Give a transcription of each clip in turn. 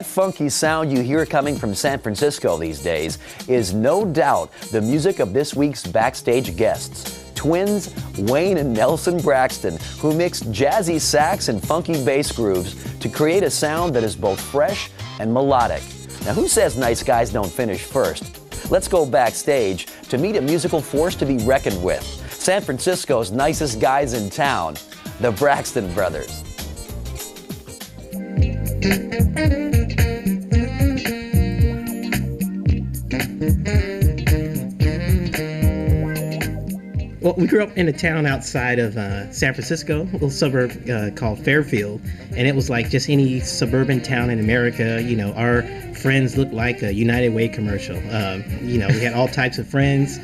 Funky sound you hear coming from San Francisco these days is no doubt the music of this week's backstage guests. Twins Wayne and Nelson Braxton, who mixed jazzy sax and funky bass grooves to create a sound that is both fresh and melodic. Now, who says nice guys don't finish first? Let's go backstage to meet a musical force to be reckoned with. San Francisco's nicest guys in town, the Braxton Brothers. Well, we grew up in a town outside of San Francisco, a little suburb called Fairfield, and it was like just any suburban town in America. You know, our friends looked like a United Way commercial. You know, we had all types of friends.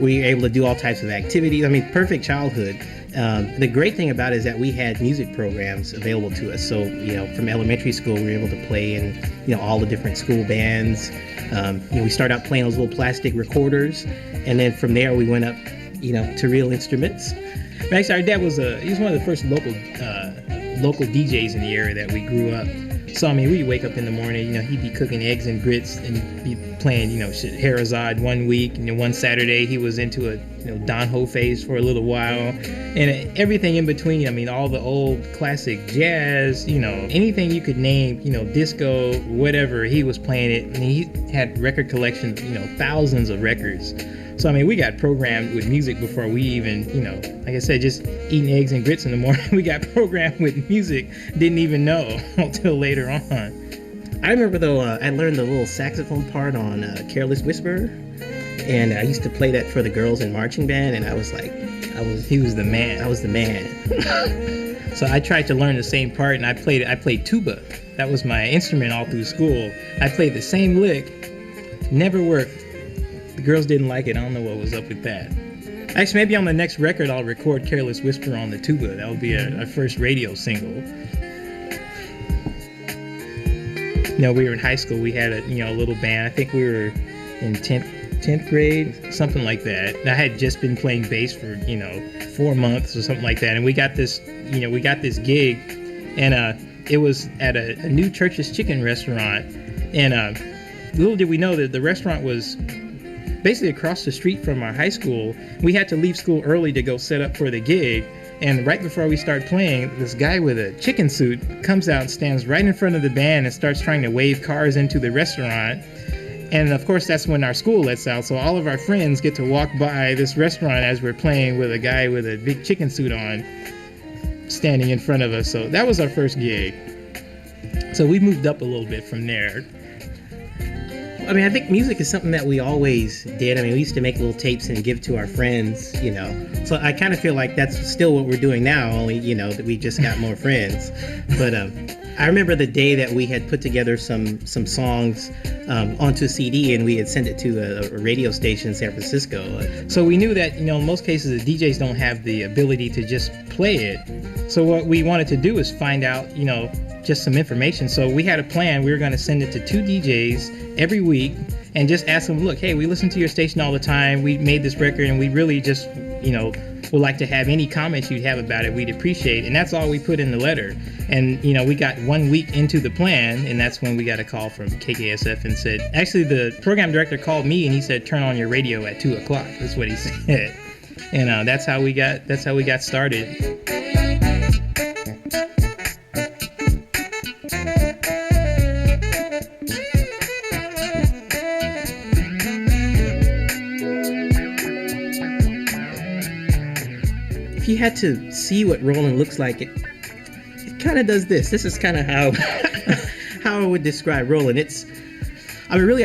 We were able to do all types of activities. I mean, perfect childhood. The great thing about it is that we had music programs available to us. So, you know, from elementary school, we were able to play in, you know, all the different school bands. You know, we started out playing those little plastic recorders, and then from there we went up, you know, to real instruments. But actually, our dad he was one of the first local DJs in the area that we grew up. So, I mean, we'd wake up in the morning, you know, he'd be cooking eggs and grits and be playing, you know, Sherazade one week. And then one Saturday, he was into a, you know, Don Ho phase for a little while. And everything in between, I mean, all the old classic jazz, you know, anything you could name, you know, disco, whatever, he was playing it. I mean, he had record collections, you know, thousands of records. So, I mean, we got programmed with music before we even, you know, like I said, just eating eggs and grits in the morning. We got programmed with music, didn't even know until later on. I remember, though, I learned the little saxophone part on Careless Whisper, and I used to play that for the girls in marching band, and I was like, he was the man. I was the man. So I tried to learn the same part, and I played tuba. That was my instrument all through school. I played the same lick, never worked. The girls didn't like it. I don't know what was up with that. Actually, maybe on the next record, I'll record Careless Whisper on the tuba. That would be our first radio single. You know, we were in high school. We had a little band. I think we were in 10th grade, something like that. And I had just been playing bass for, 4 months or something like that. And we got this gig, and it was at a new Church's Chicken restaurant. And little did we know that the restaurant was basically across the street from our high school. We had to leave school early to go set up for the gig. And right before we start playing, this guy with a chicken suit comes out and stands right in front of the band and starts trying to wave cars into the restaurant. And of course, that's when our school lets out. So all of our friends get to walk by this restaurant as we're playing with a guy with a big chicken suit on standing in front of us. So that was our first gig. So we moved up a little bit from there. I mean, I think music is something that we always did. I mean, we used to make little tapes and give to our friends, you know. So I kind of feel like that's still what we're doing now, only, you know, that we just got more friends. But I remember the day that we had put together some songs onto a CD, and we had sent it to a radio station in San Francisco. So we knew that, you know, in most cases, the DJs don't have the ability to just play it. So what we wanted to do is find out, you know, just some information. So we had a plan. We were going to send it to 2 DJs every week and just ask them, look, hey, we listen to your station all the time. We made this record, and we really just, you know, would like to have any comments you'd have about it. We'd appreciate. And that's all we put in the letter. And, you know, we got 1 week into the plan, and that's when we got a call from KKSF and said, actually, the program director called me, and he said, turn on your radio at 2 o'clock. That's what he said. And that's how we got started. If you had to see what Roland looks like, it kind of does this. This is kind of how how I would describe Roland. I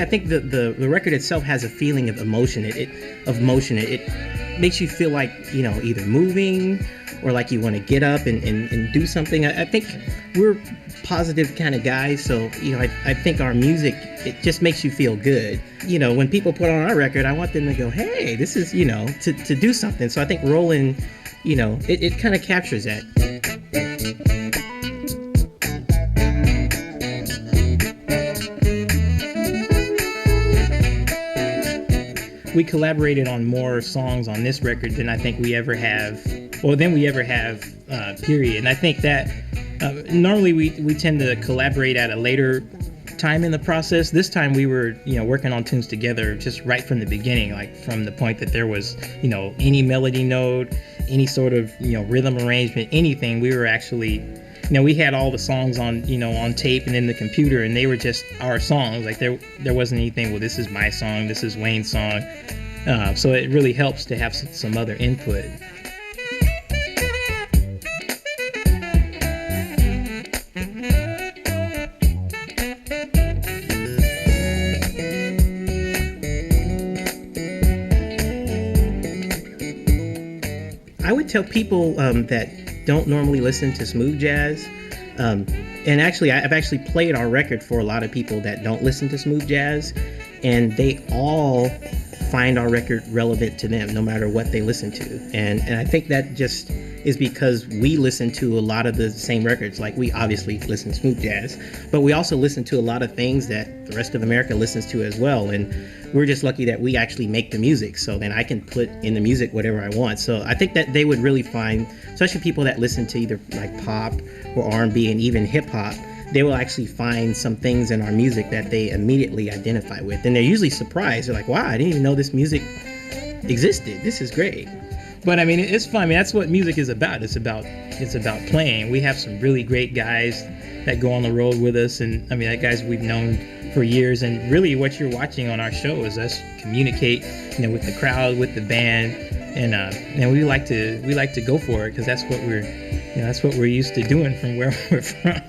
think the record itself has a feeling of emotion. It makes you feel like, you know, either moving or like you want to get up and do something. I think we're positive kind of guys, so, you know, I think our music, it just makes you feel good. You know, when people put on our record, I want them to go, hey, this is, you know, to do something. So I think Roland, you know, it kind of captures that. We collaborated on more songs on this record than I think we ever have, period. And I think that normally we tend to collaborate at a later time in the process. This time we were, working on tunes together just right from the beginning, like from the point that there was, any melody note, any sort of, rhythm arrangement, anything. We were actually, we had all the songs on, on tape and in the computer, and they were just our songs. Like there wasn't anything, well, this is my song, this is Wayne's song. So it really helps to have some other input. I would tell people that don't normally listen to smooth jazz, and actually I've actually played our record for a lot of people that don't listen to smooth jazz, and they all find our record relevant to them no matter what they listen to. And I think that just is because we listen to a lot of the same records. Like, we obviously listen to smooth jazz, but we also listen to a lot of things that the rest of America listens to as well. And we're just lucky that we actually make the music, so then I can put in the music whatever I want. So I think that they would really find, especially people that listen to either like pop or R&B and even hip hop, they will actually find some things in our music that they immediately identify with. And they're usually surprised. They're like, wow, I didn't even know this music existed. This is great. But I mean, it's fun. I mean, that's what music is about. It's about playing. We have some really great guys that go on the road with us. And I mean, that guys we've known for years. And really what you're watching on our show is us communicate, with the crowd, with the band. And we like to go for it, because that's what we're used to doing from where we're from.